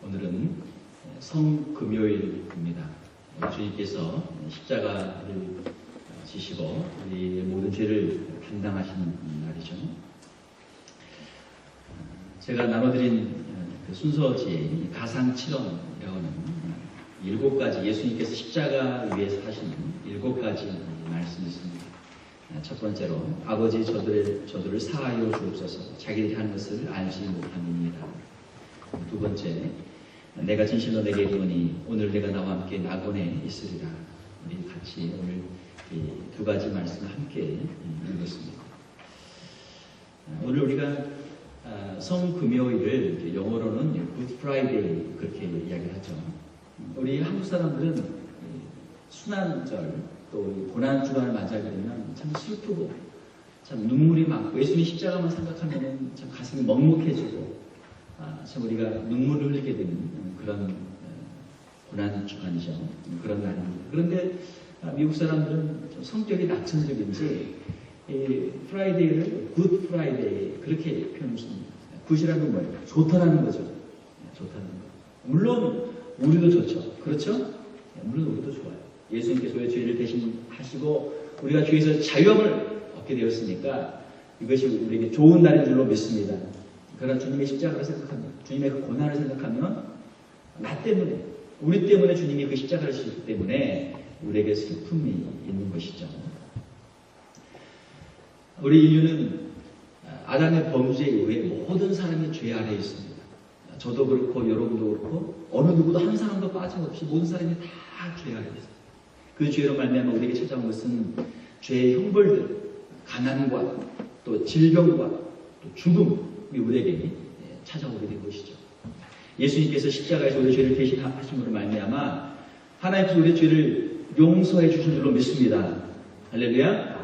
오늘은 성금요일입니다. 주님께서 십자가를 지시고 우리의 모든 죄를 감당하시는 날이죠. 제가 나눠드린 그 순서지에 가상칠언이라고 하는 7가지 예수님께서 십자가 위에서 하시는 7가지 말씀이 있습니다. 첫 번째로 아버지 저들을 사하여 주옵소서 자기들이 하는 것을 알지 못함이니이다. 두 번째 내가 진실로 내게 이르노니 오늘 내가 나와 함께 낙원에 있으리라. 우리 같이 오늘 이 2가지 말씀을 함께 읽었습니다. 오늘 우리가 성금요일을 영어로는 Good Friday 그렇게 이야기를 하죠. 우리 한국 사람들은 순환절 또 고난주간을 맞이하게 되면 참 슬프고 참 눈물이 많고 예수님 십자가만 생각하면 참 가슴이 먹먹해지고 참 우리가 눈물을 흘리게 되는 그런 고난주간이죠. 그런 날입니다. 그런데 미국 사람들은 좀 성격이 낙천적인지 이 프라이데이를 굿 프라이데이 그렇게 표현을 씁니다. 굿이라는 건 뭐예요? 좋다라는 거죠. 좋다는 거. 물론 우리도 좋죠. 그렇죠? 물론 우리도 좋아요. 예수님께서 우리의 죄를 대신하시고 우리가 죄에서 자유함을 얻게 되었으니까 이것이 우리에게 좋은 날인 줄로 믿습니다. 그러나 주님의 십자가를 생각하면, 주님의 그 고난을 생각하면 나 때문에, 우리 때문에 주님이 그 십자가를 지셨기 때문에 우리에게 슬픔이 있는 것이죠. 우리 인류는 아담의 범죄에 의해 모든 사람이 죄 아래에 있습니다. 저도 그렇고 여러분도 그렇고 어느 누구도 한 사람도 빠짐없이 모든 사람이 다 죄 아래에 있습니다. 그 죄로 말미암아 우리에게 찾아온 것은 죄의 형벌들, 가난과 또 질병과 또 죽음이 우리에게 찾아오게 된 것이죠. 예수님께서 십자가에서 우리의 죄를 대신하심으로 말미암아 하나님께서 우리의 죄를 용서해 주신 줄로 믿습니다. 할렐루야.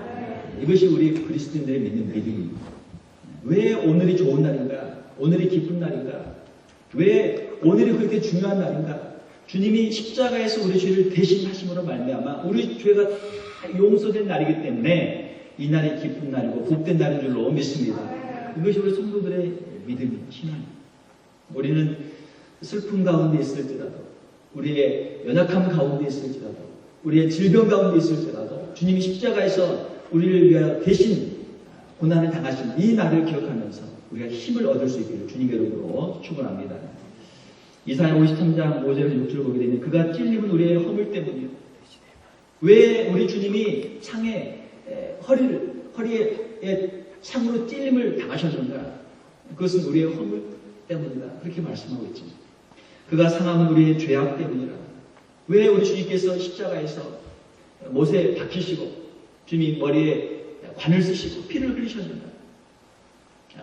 이것이 우리 그리스도인들의 믿는 믿음입니다. 왜 오늘이 좋은 날인가? 오늘이 기쁜 날인가? 왜 오늘이 그렇게 중요한 날인가? 주님이 십자가에서 우리 죄를 대신하심으로 말미암아 우리 죄가 다 용서된 날이기 때문에 이 날이 기쁜 날이고 복된 날인 줄로 믿습니다. 이것이 우리 성도들의 믿음입니다. 신앙입니다. 우리는 슬픔 가운데 있을지라도 우리의 연약함 가운데 있을지라도 우리의 질병 가운데 있을지라도 주님이 십자가에서 우리를 위하여 대신 고난을 당하신 이 날을 기억하면서 우리가 힘을 얻을 수 있기를 주님의 이름으로 축원합니다. 이사야 53장 5절에서 6절 보게 되면 그가 찔림은 우리의 허물 때문이요. 왜 우리 주님이 창에 허리에 창으로 찔림을 당하셨는가? 그것은 우리의 허물 때문이다. 그렇게 말씀하고 있죠. 그가 상함은 우리의 죄악 때문이라. 왜 우리 주님께서 십자가에서 못에 박히시고 주님이 머리에 관을 쓰시고 피를 흘리셨는가?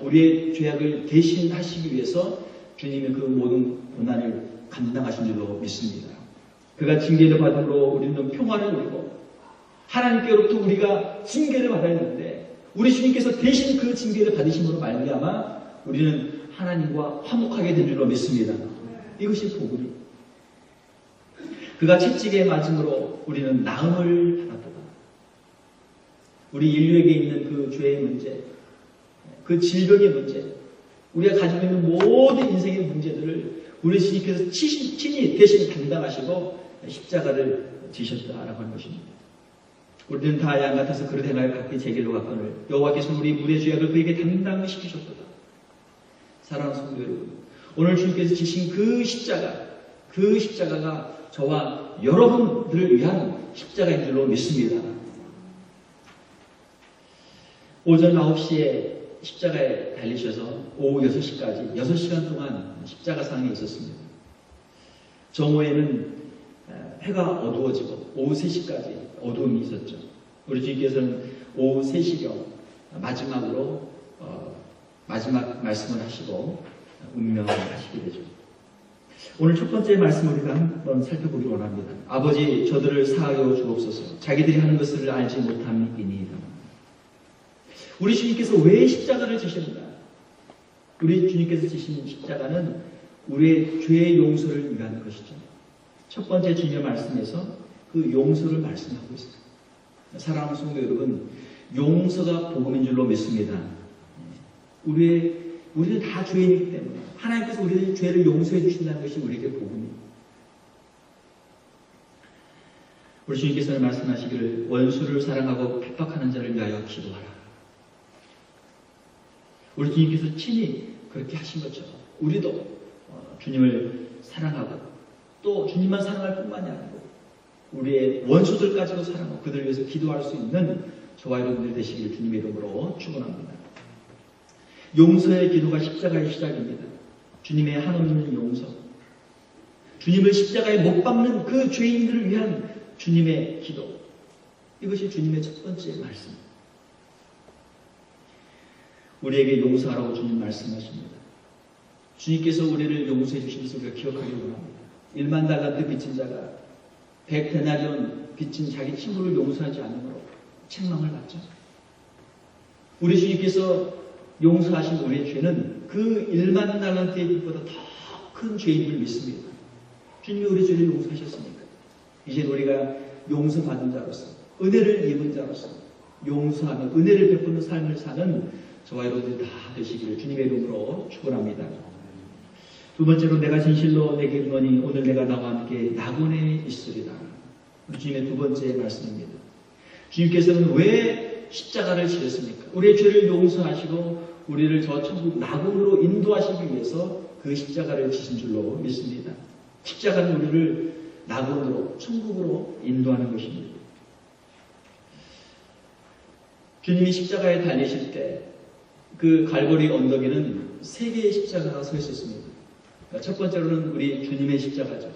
우리의 죄악을 대신하시기 위해서 주님이 그 모든 고난을 감당하신 줄로 믿습니다. 그가 징계를 받음으로 우리는 평화를 누리고 하나님께로부터 우리가 징계를 받아야 되는데 우리 주님께서 대신 그 징계를 받으심으로 말미암아 우리는 하나님과 화목하게 된 줄로 믿습니다. 이것이 복음입니다. 그가 채찍에 맞음으로 우리는 나음을 받았다. 우리 인류에게 있는 그 죄의 문제, 그 질병의 문제, 우리가 가지고 있는 모든 인생의 문제들을 우리 주님께서 친히 대신 감당하시고 십자가를 지셨다라고 하는 것입니다. 우리는 다 양 같아서 그릇 행하여 각기 제 길로 갔거늘 여호와께서 우리 무리의 죄악을 그에게 담당시키셨도다. 사랑하는 성도 여러분, 오늘 주님께서 지신 그 십자가가 저와 여러분들을 위한 십자가인 줄로 믿습니다. 오전 9시에 십자가에 달리셔서 오후 6시까지 6시간 동안 십자가상에 있었습니다. 정오에는 해가 어두워지고 오후 3시까지 어두움이 있었죠. 우리 주님께서는 오후 3시경 마지막으로 마지막 말씀을 하시고 운명을 하시게 되죠. 오늘 첫 번째 말씀 우리가 한번 살펴보기 원합니다. 아버지 저들을 사하여 주옵소서 자기들이 하는 것을 알지 못함이니이다. 우리 주님께서 왜 십자가를 지셨는가? 우리 주님께서 지신 십자가는 우리의 죄의 용서를 위한 것이죠. 첫 번째 주님의 말씀에서 그 용서를 말씀하고 있습니다. 사랑하는 성도 여러분, 용서가 복음인 줄로 믿습니다. 우리 우리는 다 죄인이기 때문에 하나님께서 우리의 죄를 용서해 주신다는 것이 우리에게 복음입니다. 우리 주님께서는 말씀하시기를 원수를 사랑하고 핍박하는 자를 위하여 기도하라. 우리 주님께서 친히 그렇게 하신 것처럼 우리도 주님을 사랑하고 또 주님만 사랑할 뿐만이 아니고 우리의 원수들까지도 사랑하고 그들을 위해서 기도할 수 있는 저와 여러분들 되시길 주님의 이름으로 축원합니다. 용서의 기도가 십자가의 시작입니다. 주님의 한없는 용서, 주님을 십자가에 못 박는 그 죄인들을 위한 주님의 기도, 이것이 주님의 첫 번째 말씀입니다. 우리에게 용서하라고 주님 말씀하십니다. 주님께서 우리를 용서해 주신 것을 우리가 기억하기 원합니다. 1만 달란트 빚진 자가 100데나리온 빚진 자기 친구를 용서하지 않으므로 책망을 받죠. 우리 주님께서 용서하신 우리의 죄는 그 1만 달란트의 빚보다 더 큰 죄인을 믿습니다. 주님이 우리 죄를 용서하셨습니까? 이제 우리가 용서받은 자로서, 은혜를 입은 자로서 용서하며 은혜를 베푸는 삶을 사는 저와 여러분들이 다 되시기를 주님의 이름으로 축원합니다. 두 번째로 내가 진실로 내게 이르노니 오늘 내가 나와 함께 낙원에 있으리라. 우리 주님의 두 번째 말씀입니다. 주님께서는 왜 십자가를 지셨습니까? 우리의 죄를 용서하시고 우리를 저 천국 낙원으로 인도하시기 위해서 그 십자가를 지신 줄로 믿습니다. 십자가는 우리를 낙원으로, 천국으로 인도하는 것입니다. 주님이 십자가에 달리실 때 그 갈보리 언덕에는 세 개의 십자가가 서 있었습니다. 첫 번째로는 우리 주님의 십자가죠.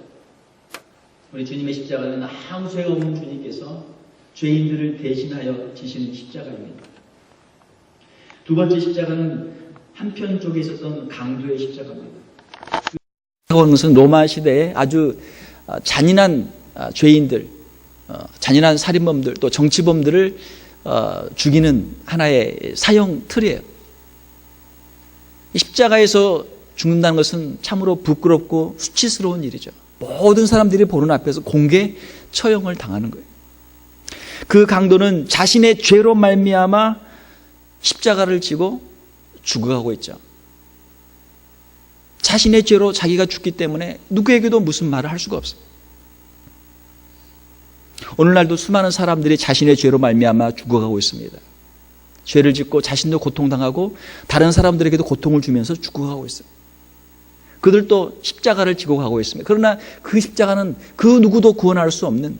우리 주님의 십자가는 아무 죄가 없는 주님께서 죄인들을 대신하여 지시는 십자가입니다. 두 번째 십자가는 한편 쪽에 있었던 강도의 십자가입니다. 그것은 로마 시대에 아주 잔인한 죄인들, 잔인한 살인범들, 또 정치범들을 죽이는 하나의 사형 틀이에요. 십자가에서 죽는다는 것은 참으로 부끄럽고 수치스러운 일이죠. 모든 사람들이 보는 앞에서 공개 처형을 당하는 거예요. 그 강도는 자신의 죄로 말미암아 십자가를 지고 죽어가고 있죠. 자신의 죄로 자기가 죽기 때문에 누구에게도 무슨 말을 할 수가 없어요. 오늘날도 수많은 사람들이 자신의 죄로 말미암아 죽어가고 있습니다. 죄를 짓고 자신도 고통당하고 다른 사람들에게도 고통을 주면서 죽어가고 있어요. 그들도 십자가를 지고 가고 있습니다. 그러나 그 십자가는 그 누구도 구원할 수 없는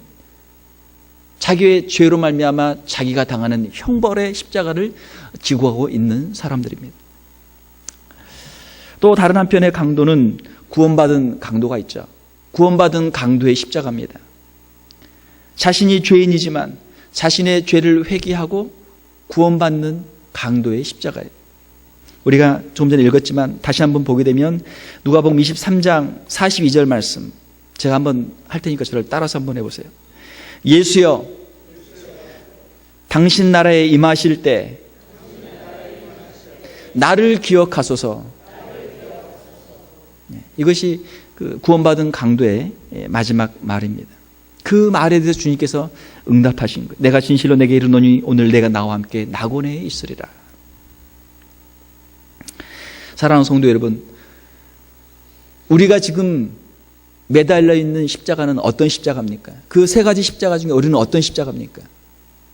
자기의 죄로 말미암아 자기가 당하는 형벌의 십자가를 지고 가고 있는 사람들입니다. 또 다른 한편의 강도는 구원받은 강도가 있죠. 구원받은 강도의 십자가입니다. 자신이 죄인이지만 자신의 죄를 회개하고 구원받는 강도의 십자가예요. 우리가 조금 전에 읽었지만 다시 한번 보게 되면 누가복음 23장 42절 말씀 제가 한번 할 테니까 저를 따라서 한번 해보세요. 예수여 당신 나라에 임하실 때 나를 기억하소서. 이것이 그 구원받은 강도의 마지막 말입니다. 그 말에 대해서 주님께서 응답하신 거예요. 내가 진실로 내게 이르노니 오늘 내가 나와 함께 낙원에 있으리라. 사랑하는 성도 여러분, 우리가 지금 매달려 있는 십자가는 어떤 십자가입니까? 그 세 가지 십자가 중에 우리는 어떤 십자가입니까?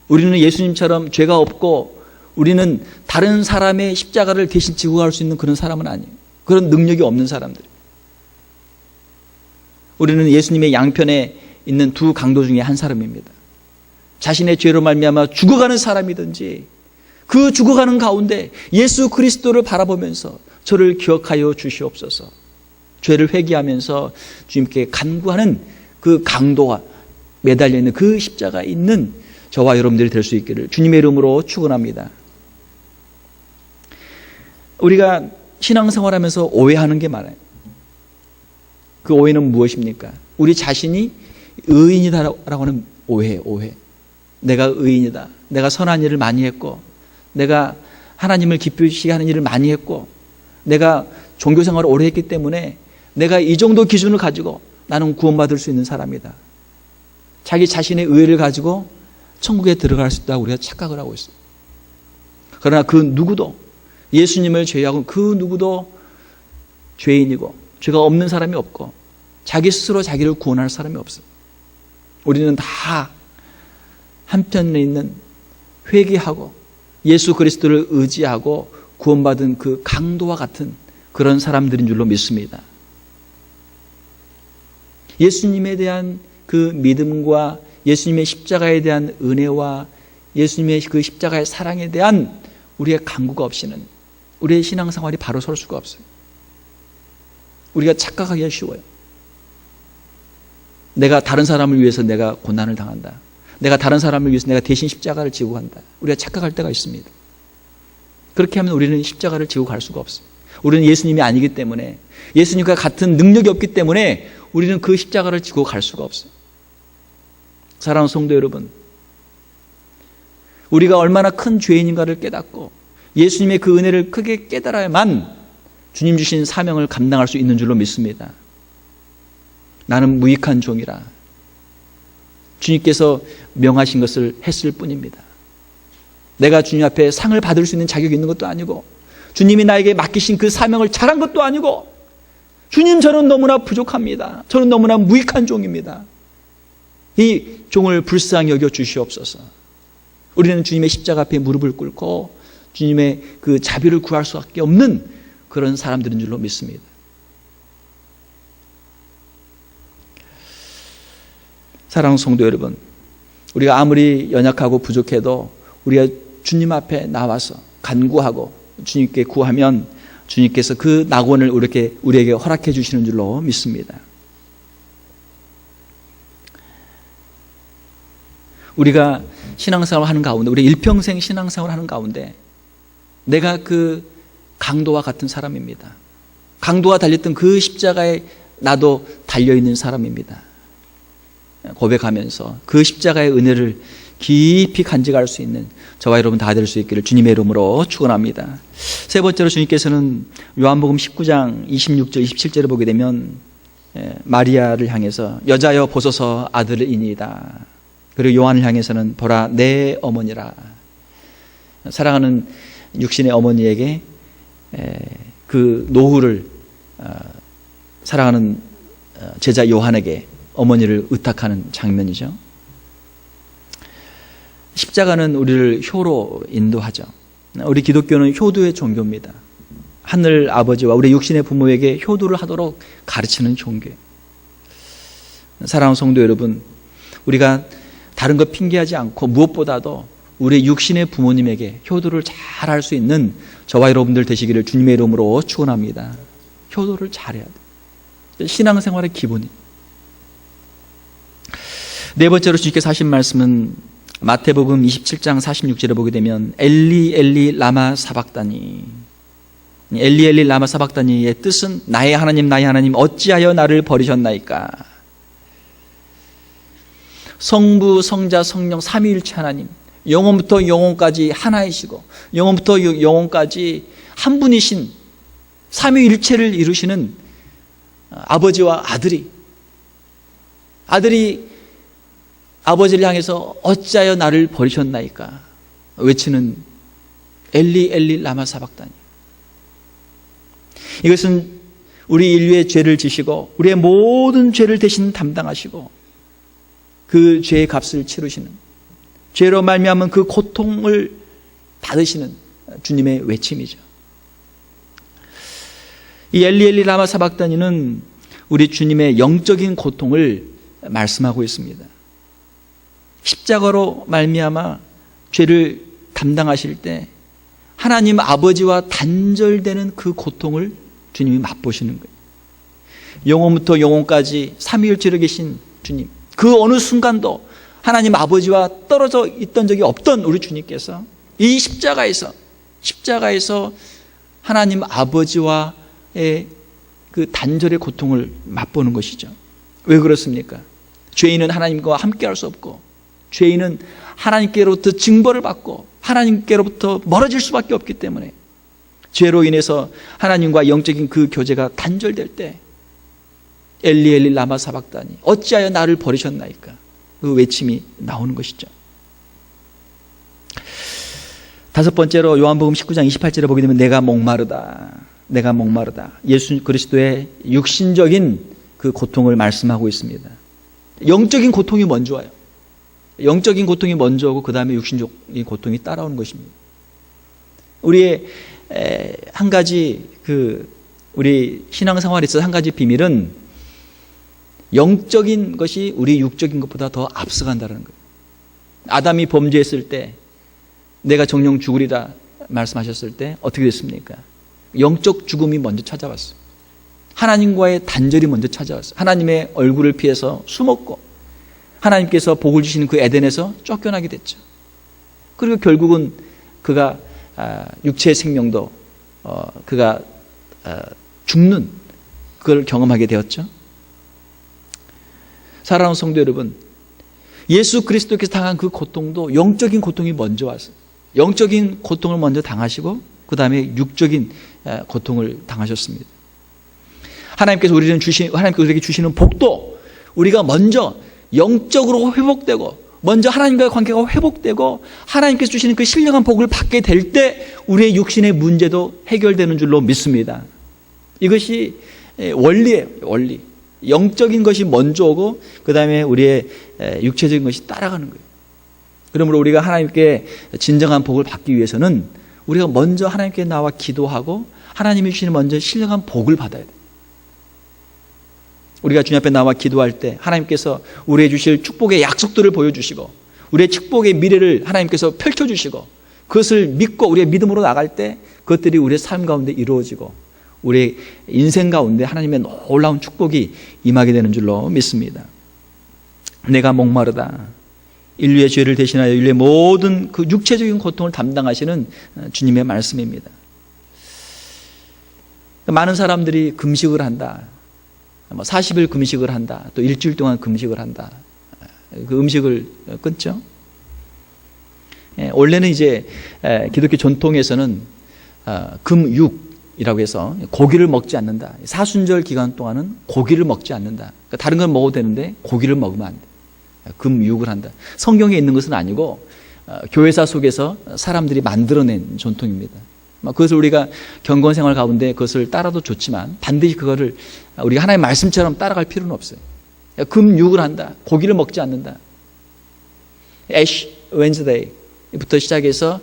우리는 예수님처럼 죄가 없고 우리는 다른 사람의 십자가를 대신 지고 갈 수 있는 그런 사람은 아니에요. 그런 능력이 없는 사람들. 우리는 예수님의 양편에 있는 두 강도 중에 한 사람입니다. 자신의 죄로 말미암아 죽어가는 사람이든지 그 죽어가는 가운데 예수 그리스도를 바라보면서 저를 기억하여 주시옵소서. 죄를 회개하면서 주님께 간구하는 그 강도와 매달려 있는 그 십자가에 있는 저와 여러분들이 될 수 있기를 주님의 이름으로 축원합니다. 우리가 신앙생활하면서 오해하는 게 많아요. 그 오해는 무엇입니까? 우리 자신이 의인이다라고 하는 오해예요. 오해. 내가 의인이다. 내가 선한 일을 많이 했고 내가 하나님을 기쁘시게 하는 일을 많이 했고 내가 종교생활을 오래 했기 때문에 내가 이 정도 기준을 가지고 나는 구원받을 수 있는 사람이다. 자기 자신의 의의를 가지고 천국에 들어갈 수 있다고 우리가 착각을 하고 있어요. 그러나 그 누구도 예수님을 제외하고 그 누구도 죄인이고 죄가 없는 사람이 없고 자기 스스로 자기를 구원할 사람이 없어요. 우리는 다 한편에 있는 회개하고 예수 그리스도를 의지하고 구원받은 그 강도와 같은 그런 사람들인 줄로 믿습니다. 예수님에 대한 그 믿음과 예수님의 십자가에 대한 은혜와 예수님의 그 십자가의 사랑에 대한 우리의 간구가 없이는 우리의 신앙생활이 바로 설 수가 없어요. 우리가 착각하기가 쉬워요. 내가 다른 사람을 위해서 내가 고난을 당한다. 내가 다른 사람을 위해서 내가 대신 십자가를 지고 간다. 우리가 착각할 때가 있습니다. 그렇게 하면 우리는 십자가를 지고 갈 수가 없어요. 우리는 예수님이 아니기 때문에, 예수님과 같은 능력이 없기 때문에 우리는 그 십자가를 지고 갈 수가 없어요. 사랑하는 성도 여러분, 우리가 얼마나 큰 죄인인가를 깨닫고 예수님의 그 은혜를 크게 깨달아야만 주님 주신 사명을 감당할 수 있는 줄로 믿습니다. 나는 무익한 종이라 주님께서 명하신 것을 했을 뿐입니다. 내가 주님 앞에 상을 받을 수 있는 자격이 있는 것도 아니고 주님이 나에게 맡기신 그 사명을 잘한 것도 아니고 주님, 저는 너무나 부족합니다. 저는 너무나 무익한 종입니다. 이 종을 불쌍히 여겨 주시옵소서. 우리는 주님의 십자가 앞에 무릎을 꿇고 주님의 그 자비를 구할 수밖에 없는 그런 사람들인 줄로 믿습니다. 사랑하는 성도 여러분, 우리가 아무리 연약하고 부족해도 우리가 주님 앞에 나와서 간구하고 주님께 구하면 주님께서 그 낙원을 우리에게 허락해 주시는 줄로 믿습니다. 우리가 신앙생활을 하는 가운데, 우리 일평생 신앙생활을 하는 가운데 내가 그 강도와 같은 사람입니다. 강도가 달렸던 그 십자가에 나도 달려있는 사람입니다. 고백하면서 그 십자가의 은혜를 깊이 간직할 수 있는 저와 여러분 다 될 수 있기를 주님의 이름으로 축원합니다. 세 번째로 주님께서는 요한복음 19장 26절 27절을 보게 되면 마리아를 향해서 여자여 보소서 아들이니이다. 그리고 요한을 향해서는 보라 내 어머니라. 사랑하는 육신의 어머니에게 그 노후를 사랑하는 제자 요한에게 어머니를 의탁하는 장면이죠. 십자가는 우리를 효로 인도하죠. 우리 기독교는 효도의 종교입니다. 하늘 아버지와 우리 육신의 부모에게 효도를 하도록 가르치는 종교예요. 사랑하는 성도 여러분, 우리가 다른 것 핑계하지 않고 무엇보다도 우리 육신의 부모님에게 효도를 잘 할 수 있는 저와 여러분들 되시기를 주님의 이름으로 축원합니다. 효도를 잘해야 돼요. 신앙생활의 기본이. 네 번째로 주님께서 하신 말씀은 마태복음 27장 46절에 보게 되면 엘리 엘리 라마 사박다니. 엘리 엘리 라마 사박다니의 뜻은 나의 하나님 나의 하나님 어찌하여 나를 버리셨나이까. 성부 성자 성령 삼위일체 하나님, 영원부터 영원까지 하나이시고 영원부터 영원까지 한 분이신 삼위일체를 이루시는 아버지와 아들이 아버지를 향해서 어찌하여 나를 버리셨나이까 외치는 엘리 엘리 라마 사박다니. 이것은 우리 인류의 죄를 지시고 우리의 모든 죄를 대신 담당하시고 그 죄의 값을 치르시는, 죄로 말미암은 그 고통을 받으시는 주님의 외침이죠. 이 엘리 엘리 라마 사박다니는 우리 주님의 영적인 고통을 말씀하고 있습니다. 십자가로 말미암아 죄를 담당하실 때 하나님 아버지와 단절되는 그 고통을 주님이 맛보시는 거예요. 영원부터 영원까지 삼위일체로 계신 주님, 그 어느 순간도 하나님 아버지와 떨어져 있던 적이 없던 우리 주님께서 이 십자가에서 하나님 아버지와의 그 단절의 고통을 맛보는 것이죠. 왜 그렇습니까? 죄인은 하나님과 함께할 수 없고 죄인은 하나님께로부터 징벌을 받고 하나님께로부터 멀어질 수밖에 없기 때문에 죄로 인해서 하나님과 영적인 그 교제가 단절될 때 엘리 엘리 라마 사박다니 어찌하여 나를 버리셨나이까 그 외침이 나오는 것이죠. 다섯 번째로 요한복음 19장 28절에 보게 되면 내가 목마르다. 내가 목마르다. 예수 그리스도의 육신적인 그 고통을 말씀하고 있습니다. 영적인 고통이 먼저 와요. 영적인 고통이 먼저 오고 그 다음에 육신적인 고통이 따라오는 것입니다. 우리의 한 가지 우리 신앙생활에 있어서 한 가지 비밀은 영적인 것이 우리 육적인 것보다 더 앞서간다는 거예요. 아담이 범죄했을 때 내가 정령 죽으리라 말씀하셨을 때 어떻게 됐습니까? 영적 죽음이 먼저 찾아왔어요. 하나님과의 단절이 먼저 찾아왔어요. 하나님의 얼굴을 피해서 숨었고 하나님께서 복을 주시는 그 에덴에서 쫓겨나게 됐죠. 그리고 결국은 그가 육체의 생명도 그가 죽는 그걸 경험하게 되었죠. 사랑하는 성도 여러분, 예수 그리스도께서 당한 그 고통도 영적인 고통이 먼저 왔어요. 영적인 고통을 먼저 당하시고 그 다음에 육적인 고통을 당하셨습니다. 하나님께서 우리에게 주시는 복도 우리가 먼저 영적으로 회복되고 먼저 하나님과의 관계가 회복되고 하나님께서 주시는 그 신령한 복을 받게 될 때 우리의 육신의 문제도 해결되는 줄로 믿습니다. 이것이 원리예요. 원리. 영적인 것이 먼저 오고 그 다음에 우리의 육체적인 것이 따라가는 거예요. 그러므로 우리가 하나님께 진정한 복을 받기 위해서는 우리가 먼저 하나님께 나와 기도하고 하나님이 주시는 먼저 신령한 복을 받아야 돼요. 우리가 주님 앞에 나와 기도할 때 하나님께서 우리에게 주실 축복의 약속들을 보여주시고 우리의 축복의 미래를 하나님께서 펼쳐주시고 그것을 믿고 우리의 믿음으로 나갈 때 그것들이 우리의 삶 가운데 이루어지고 우리의 인생 가운데 하나님의 놀라운 축복이 임하게 되는 줄로 믿습니다. 내가 목마르다. 인류의 죄를 대신하여 인류의 모든 그 육체적인 고통을 담당하시는 주님의 말씀입니다. 많은 사람들이 금식을 한다. 40일 금식을 한다. 또 일주일 동안 금식을 한다. 그 음식을 끊죠. 원래는 이제 기독교 전통에서는 금육이라고 해서 고기를 먹지 않는다. 사순절 기간 동안은 고기를 먹지 않는다. 그러니까 다른 건 먹어도 되는데 고기를 먹으면 안 돼. 금육을 한다. 성경에 있는 것은 아니고 교회사 속에서 사람들이 만들어낸 전통입니다. 그것을 우리가 경건 생활 가운데 그것을 따라도 좋지만 반드시 그거를 우리가 하나님의 말씀처럼 따라갈 필요는 없어요. 금육을 한다. 고기를 먹지 않는다. 애쉬 웬즈데이부터 시작해서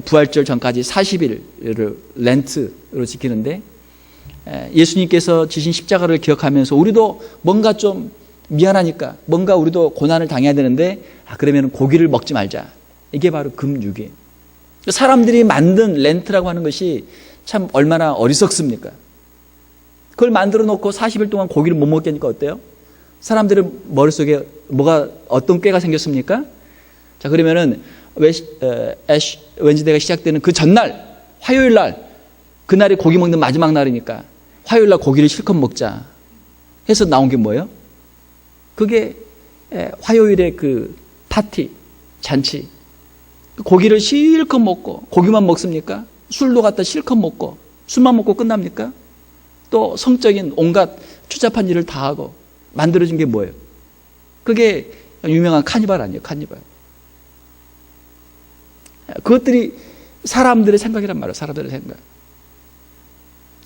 부활절 전까지 40일을 렌트로 지키는데 예수님께서 지신 십자가를 기억하면서 우리도 뭔가 좀 미안하니까 뭔가 우리도 고난을 당해야 되는데 그러면 고기를 먹지 말자. 이게 바로 금육이에요. 사람들이 만든 렌트라고 하는 것이 참 얼마나 어리석습니까? 그걸 만들어 놓고 40일 동안 고기를 못 먹게 하니까 어때요? 사람들의 머릿속에 어떤 꾀가 생겼습니까? 자, 그러면은 애쉬 웬즈데이가 시작되는 그 전날, 화요일 날, 그날이 고기 먹는 마지막 날이니까 화요일 날 고기를 실컷 먹자 해서 나온 게 뭐예요? 그게 화요일의 그 파티, 잔치. 고기를 실컷 먹고 고기만 먹습니까? 술도 갖다 실컷 먹고 술만 먹고 끝납니까? 또 성적인 온갖 추잡한 일을 다 하고 만들어진 게 뭐예요? 그게 유명한 카니발 아니에요? 카니발. 그것들이 사람들의 생각이란 말이에요. 사람들의 생각.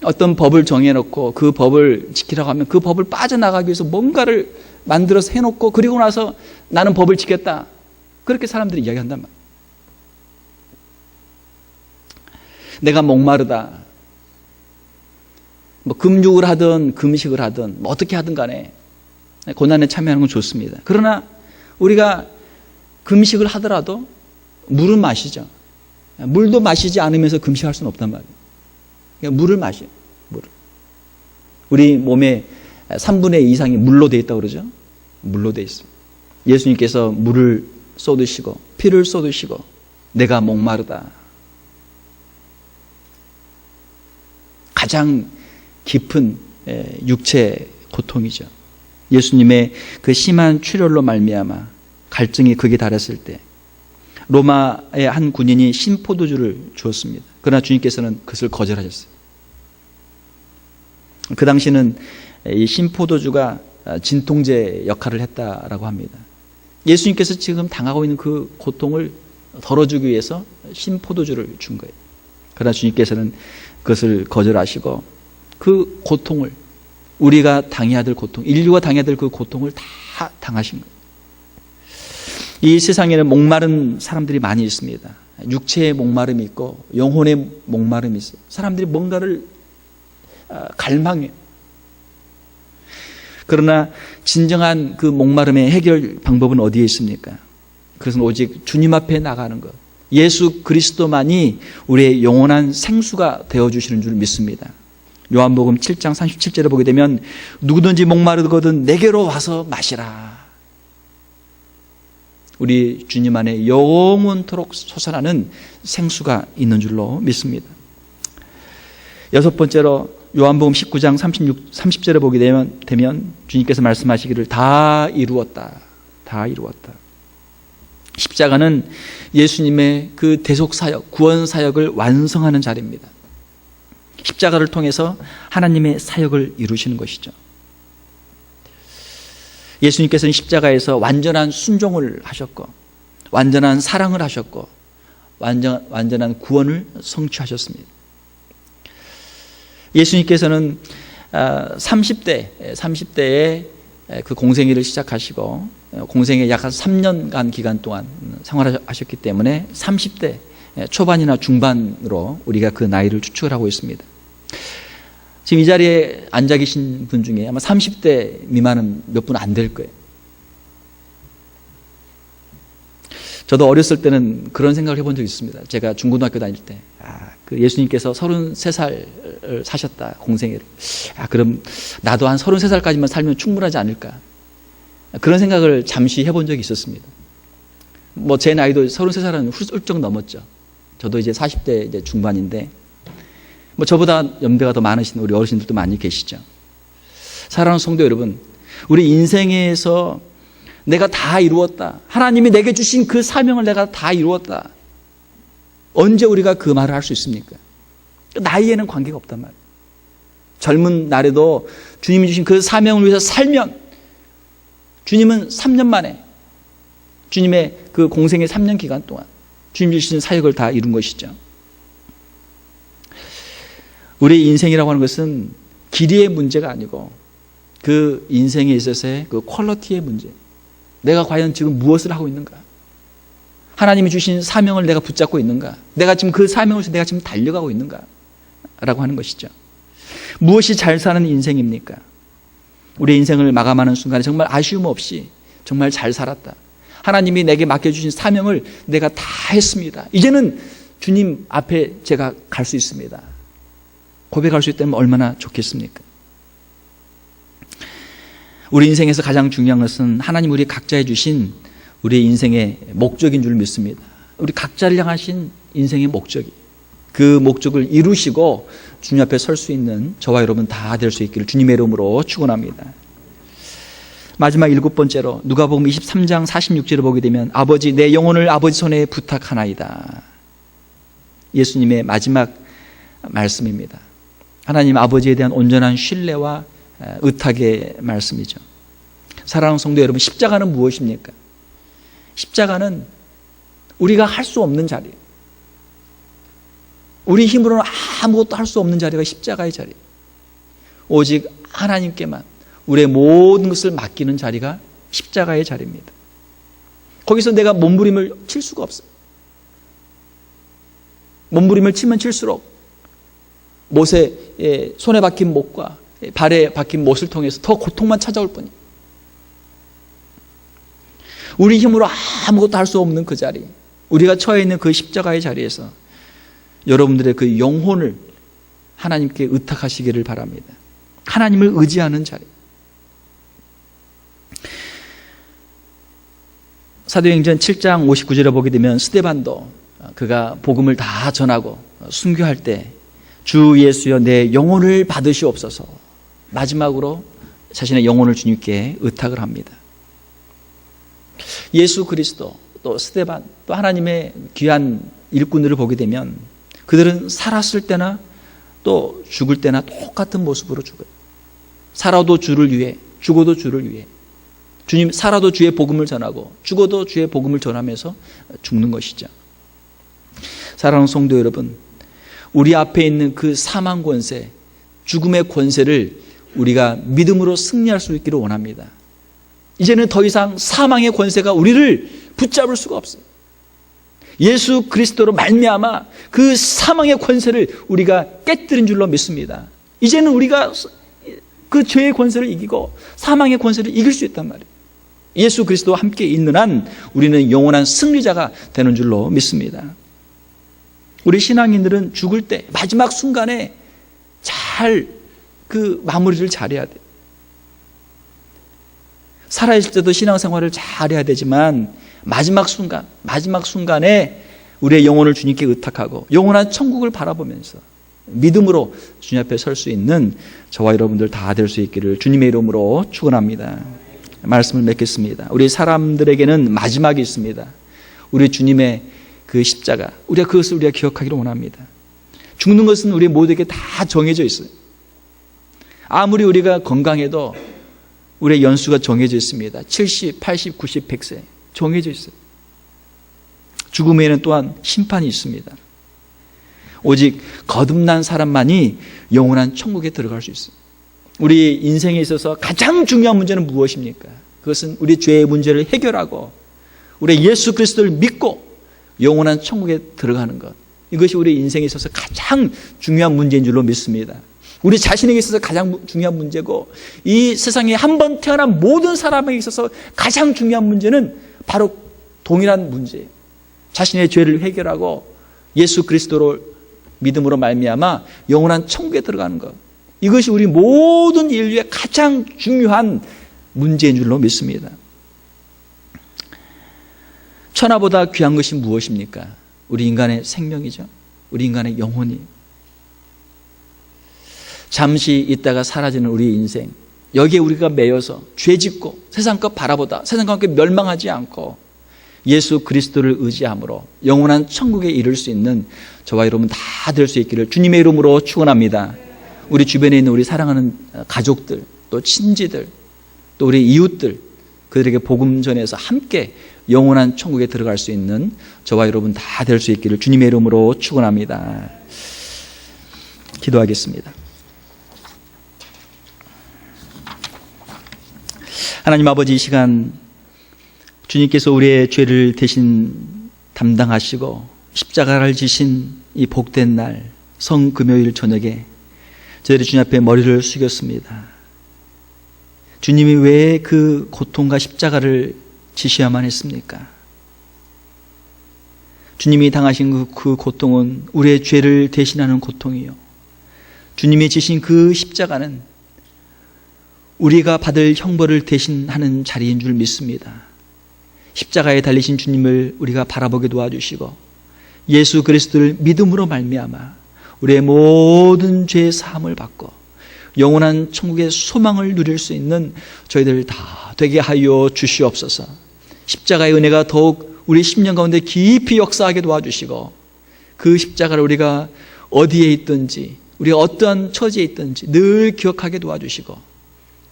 어떤 법을 정해놓고 그 법을 지키라고 하면 그 법을 빠져나가기 위해서 뭔가를 만들어서 해놓고 그리고 나서 나는 법을 지켰다. 그렇게 사람들이 이야기한단 말이에요. 내가 목마르다. 금육을 하든 금식을 하든 어떻게 하든 간에 고난에 참여하는 건 좋습니다. 그러나 우리가 금식을 하더라도 물은 마시죠. 물도 마시지 않으면서 금식할 수는 없단 말이에요. 그러니까 물을 마셔요. 물을. 우리 몸의 3분의 2 이상이 물로 되어 있다고 그러죠. 물로 되어 있습니다. 예수님께서 물을 쏟으시고 피를 쏟으시고 내가 목마르다. 가장 깊은 육체 고통이죠. 예수님의 그 심한 출혈로 말미암아 갈증이 극에 달했을 때 로마의 한 군인이 신포도주를 주었습니다. 그러나 주님께서는 그것을 거절하셨어요. 그 당시는 이 신포도주가 진통제 역할을 했다라고 합니다. 예수님께서 지금 당하고 있는 그 고통을 덜어주기 위해서 신포도주를 준 거예요. 그러나 주님께서는 그것을 거절하시고 그 고통을, 우리가 당해야 될 고통, 인류가 당해야 될 그 고통을 다 당하신 거예요. 이 세상에는 목마른 사람들이 많이 있습니다. 육체의 목마름이 있고 영혼의 목마름이 있어요. 사람들이 뭔가를 갈망해요. 그러나 진정한 그 목마름의 해결 방법은 어디에 있습니까? 그것은 오직 주님 앞에 나가는 것. 예수 그리스도만이 우리의 영원한 생수가 되어주시는 줄 믿습니다. 요한복음 7장 37절에 보게 되면 누구든지 목마르거든 내게로 와서 마시라. 우리 주님 안에 영원토록 솟아나는 생수가 있는 줄로 믿습니다. 여섯 번째로 요한복음 19장 30절에 보게 되면 주님께서 말씀하시기를 다 이루었다. 다 이루었다. 십자가는 예수님의 그 대속사역, 구원사역을 완성하는 자리입니다. 십자가를 통해서 하나님의 사역을 이루시는 것이죠. 예수님께서는 십자가에서 완전한 순종을 하셨고 완전한 사랑을 하셨고 완전한 구원을 성취하셨습니다. 예수님께서는 30대에 그 공생애를 시작하시고 공생애 약 한 3년간 기간 동안 생활하셨기 때문에 30대 초반이나 중반으로 우리가 그 나이를 추측을 하고 있습니다. 지금 이 자리에 앉아 계신 분 중에 아마 30대 미만은 몇 분 안 될 거예요. 저도 어렸을 때는 그런 생각을 해본 적이 있습니다. 제가 중고등학교 다닐 때, 그 예수님께서 33살을 사셨다, 공생애를. 그럼 나도 한 33살까지만 살면 충분하지 않을까. 그런 생각을 잠시 해본 적이 있었습니다. 뭐 제 나이도 33살은 훌쩍 넘었죠. 저도 이제 40대 이제 중반인데, 뭐 저보다 연배가 더 많으신 우리 어르신들도 많이 계시죠. 사랑하는 성도 여러분, 우리 인생에서 내가 다 이루었다. 하나님이 내게 주신 그 사명을 내가 다 이루었다. 언제 우리가 그 말을 할 수 있습니까? 나이에는 관계가 없단 말이에요. 젊은 날에도 주님이 주신 그 사명을 위해서 살면 주님은 3년 만에 주님의 그 공생의 3년 기간 동안 주님 주신 사역을 다 이룬 것이죠. 우리 인생이라고 하는 것은 길이의 문제가 아니고 그 인생에 있어서의 그 퀄리티의 문제. 내가 과연 지금 무엇을 하고 있는가? 하나님이 주신 사명을 내가 붙잡고 있는가? 내가 지금 그 사명을 위해서 내가 지금 달려가고 있는가? 라고 하는 것이죠. 무엇이 잘 사는 인생입니까? 우리 인생을 마감하는 순간에 정말 아쉬움 없이 정말 잘 살았다. 하나님이 내게 맡겨주신 사명을 내가 다 했습니다. 이제는 주님 앞에 제가 갈 수 있습니다. 고백할 수 있다면 얼마나 좋겠습니까? 우리 인생에서 가장 중요한 것은 하나님 우리 각자에 주신 우리 인생의 목적인 줄 믿습니다. 우리 각자를 향하신 인생의 목적이, 그 목적을 이루시고 주님 앞에 설 수 있는 저와 여러분 다 될 수 있기를 주님의 이름으로 축원합니다. 마지막 7번째로 누가복음 23장 46절을 보게 되면 아버지 내 영혼을 아버지 손에 부탁하나이다. 예수님의 마지막 말씀입니다. 하나님 아버지에 대한 온전한 신뢰와 의탁의 말씀이죠. 사랑하는 성도 여러분, 십자가는 무엇입니까? 십자가는 우리가 할 수 없는 자리예요. 우리 힘으로는 아무것도 할 수 없는 자리가 십자가의 자리예요. 오직 하나님께만 우리의 모든 것을 맡기는 자리가 십자가의 자리입니다. 거기서 내가 몸부림을 칠 수가 없어요. 몸부림을 치면 칠수록 못에 손에 박힌 못과 발에 박힌 못을 통해서 더 고통만 찾아올 뿐이에요. 우리 힘으로 아무것도 할 수 없는 그 자리, 우리가 처해 있는 그 십자가의 자리에서 여러분들의 그 영혼을 하나님께 의탁하시기를 바랍니다. 하나님을 의지하는 자리. 사도행전 7장 59절에 보게 되면 스데반도 그가 복음을 다 전하고 순교할 때 주 예수여 내 영혼을 받으시옵소서 마지막으로 자신의 영혼을 주님께 의탁을 합니다. 예수 그리스도 또 스데반 또 하나님의 귀한 일꾼들을 보게 되면 그들은 살았을 때나 또 죽을 때나 똑같은 모습으로 죽어요. 살아도 주를 위해 죽어도 주를 위해 주님 살아도 주의 복음을 전하고 죽어도 주의 복음을 전하면서 죽는 것이죠. 사랑하는 성도 여러분, 우리 앞에 있는 그 사망 권세, 죽음의 권세를 우리가 믿음으로 승리할 수 있기를 원합니다. 이제는 더 이상 사망의 권세가 우리를 붙잡을 수가 없어요. 예수 그리스도로 말미암아 그 사망의 권세를 우리가 깨뜨린 줄로 믿습니다. 이제는 우리가 그 죄의 권세를 이기고 사망의 권세를 이길 수 있단 말이에요. 예수 그리스도와 함께 있는 한 우리는 영원한 승리자가 되는 줄로 믿습니다. 우리 신앙인들은 죽을 때 마지막 순간에 잘 그 마무리를 잘해야 돼요. 살아있을 때도 신앙생활을 잘해야 되지만 마지막 순간에 우리의 영혼을 주님께 의탁하고 영원한 천국을 바라보면서 믿음으로 주님 앞에 설 수 있는 저와 여러분들 다 될 수 있기를 주님의 이름으로 축원합니다. 말씀을 맺겠습니다. 우리 사람들에게는 마지막이 있습니다. 우리 주님의 그 십자가, 그것을 우리가 기억하기를 원합니다. 죽는 것은 우리 모두에게 다 정해져 있어요. 아무리 우리가 건강해도 우리의 연수가 정해져 있습니다. 70, 80, 90, 100세 정해져 있어요. 죽음에는 또한 심판이 있습니다. 오직 거듭난 사람만이 영원한 천국에 들어갈 수 있어요. 우리 인생에 있어서 가장 중요한 문제는 무엇입니까? 그것은 우리 죄의 문제를 해결하고 우리 예수 그리스도를 믿고 영원한 천국에 들어가는 것. 이것이 우리 인생에 있어서 가장 중요한 문제인 줄로 믿습니다. 우리 자신에게 있어서 가장 중요한 문제고 이 세상에 한 번 태어난 모든 사람에게 있어서 가장 중요한 문제는 바로 동일한 문제예요. 자신의 죄를 해결하고 예수 그리스도를 믿음으로 말미암아 영원한 천국에 들어가는 것. 이것이 우리 모든 인류의 가장 중요한 문제인 줄로 믿습니다. 천하보다 귀한 것이 무엇입니까? 우리 인간의 생명이죠. 우리 인간의 영혼이. 잠시 있다가 사라지는 우리 인생, 여기에 우리가 매여서 죄짓고 세상 것 바라보다 세상과 함께 멸망하지 않고 예수 그리스도를 의지함으로 영원한 천국에 이를 수 있는 저와 여러분 다 될 수 있기를 주님의 이름으로 축원합니다. 우리 주변에 있는 우리 사랑하는 가족들, 또 친지들, 또 우리 이웃들, 그들에게 복음 전해서 함께 영원한 천국에 들어갈 수 있는 저와 여러분 다 될 수 있기를 주님의 이름으로 축원합니다. 기도하겠습니다. 하나님 아버지, 이 시간 주님께서 우리의 죄를 대신 담당하시고 십자가를 지신 이 복된 날 성금요일 저녁에 저희들이 주님 앞에 머리를 숙였습니다. 주님이 왜 그 고통과 십자가를 지셔야만 했습니까? 주님이 당하신 그 고통은 우리의 죄를 대신하는 고통이요, 주님이 지신 그 십자가는 우리가 받을 형벌을 대신하는 자리인 줄 믿습니다. 십자가에 달리신 주님을 우리가 바라보게 도와주시고 예수 그리스도를 믿음으로 말미암아 우리의 모든 죄의 사함을 받고 영원한 천국의 소망을 누릴 수 있는 저희들 다 되게 하여 주시옵소서. 십자가의 은혜가 더욱 우리 심령 가운데 깊이 역사하게 도와주시고 그 십자가를 우리가 어디에 있든지 우리가 어떠한 처지에 있든지 늘 기억하게 도와주시고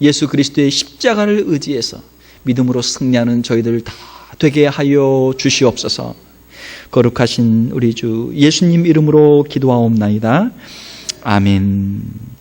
예수 그리스도의 십자가를 의지해서 믿음으로 승리하는 저희들 다 되게 하여 주시옵소서. 거룩하신 우리 주 예수님 이름으로 기도하옵나이다. 아멘.